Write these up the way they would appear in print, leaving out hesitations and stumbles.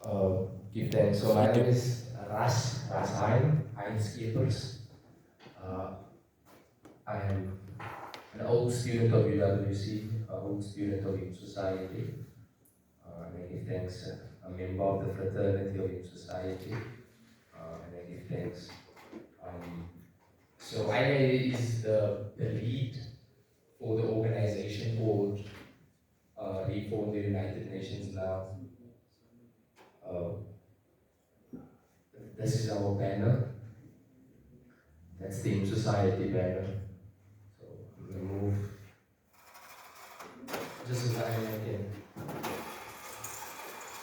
Give thanks. So my name is Ras Hein, I am an old student of UWC, an old student of Youth Society. And I give thanks, a member of the fraternity of Youth Society. And I give thanks. So I is the lead for the organization called Reform the United Nations now. This is our banner. That's the Youth Society banner. So I'm going to move just as I can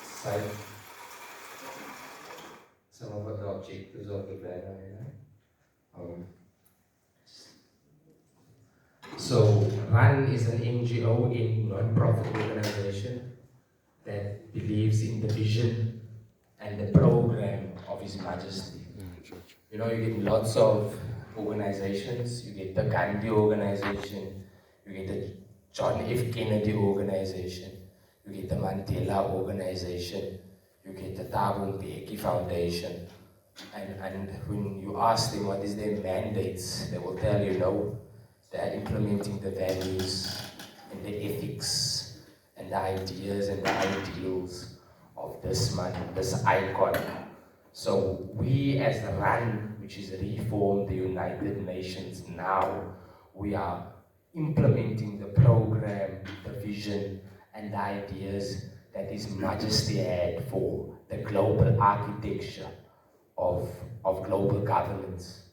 cite some of the objectives of the banner. So RUNN is an NGO, a non-profit organization that believes in the vision and the program of His Majesty. You know, you get lots of organizations. You get the Gandhi organization, you get the John F. Kennedy organization, you get the Mandela organization, you get the Thabo Mbeki Foundation. And when you ask them what is their mandates, they will tell you no, they are implementing the values and the ethics and the ideas and the ideals of this man, this icon. So we as the RUNN, which is Reform the United Nations now, we are implementing the program, the vision and the ideas that His Majesty had for the global architecture of global governance.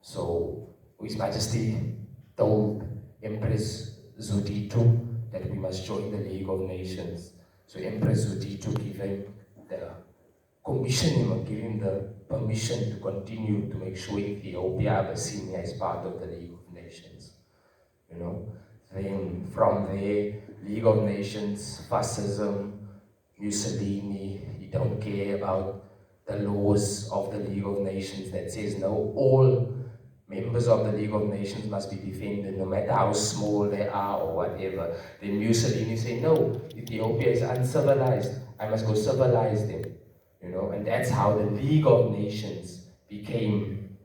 So His Majesty told Empress Zodito that we must join the League of Nations. So Empress Zodito gave him the commission, give him the permission to continue to make sure Ethiopia, Abyssinia is part of the League of Nations. You know, then from there, League of Nations, fascism, Mussolini, he don't care about the laws of the League of Nations that says no, all members of the League of Nations must be defended, no matter how small they are or whatever. Then Mussolini say, no, Ethiopia is uncivilized, I must go civilize them. You know, and that's how the League of Nations became,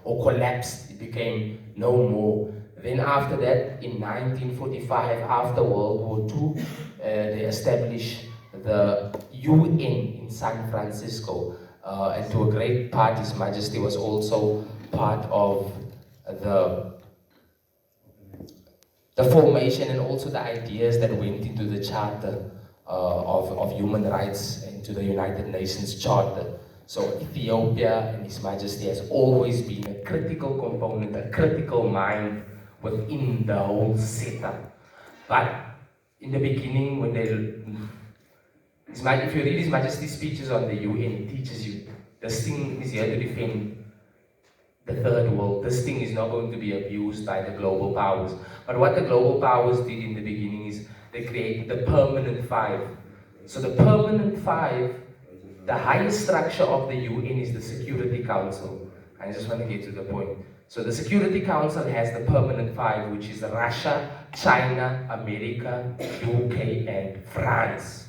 or collapsed, it became no more. Then after that, in 1945, after World War II, they established the UN in San Francisco. And to a great part, His Majesty was also part of the formation and also the ideas that went into the Charter of Human Rights into the United Nations Charter. So Ethiopia and His Majesty has always been a critical component, a critical mind within the whole setup. But in the beginning, when if you read His Majesty's speeches on the UN, it teaches you this thing is here to defend the third world. This thing is not going to be abused by the global powers. But what the global powers did in the beginning is they created the permanent five. So the permanent five, the highest structure of the UN is the Security Council. I just want to get to the point. So the Security Council has the permanent five, which is Russia, China, America, UK, and France.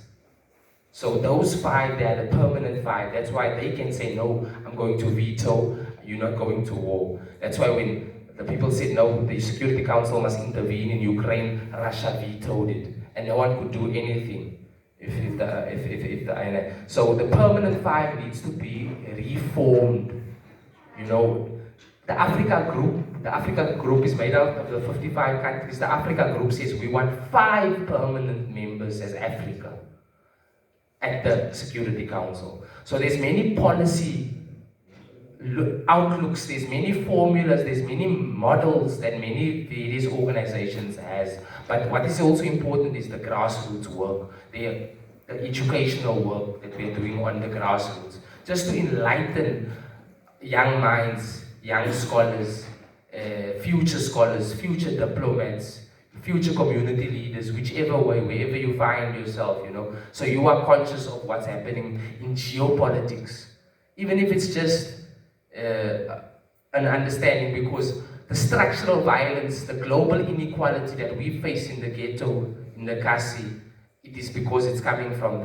So those five, they are the permanent five. That's why they can say, no, I'm going to veto, you're not going to war. That's why when the people said, no, the Security Council must intervene in Ukraine, Russia vetoed it. And no one could do anything. So the permanent five needs to be reformed. You know, the Africa group is made out of the 55 countries. The Africa group says we want 5 permanent members as Africa at the Security Council. So there's many policy outlooks, there's many formulas, there's many models that many various organizations has. But what is also important is the grassroots work, the educational work that we're doing on the grassroots, just to enlighten young minds, young scholars, future diplomats, future community leaders, whichever way, wherever you find yourself, you know. So you are conscious of what's happening in geopolitics, even if it's just an understanding, because the structural violence, the global inequality that we face in the ghetto, in the Kasi, it is because it's coming from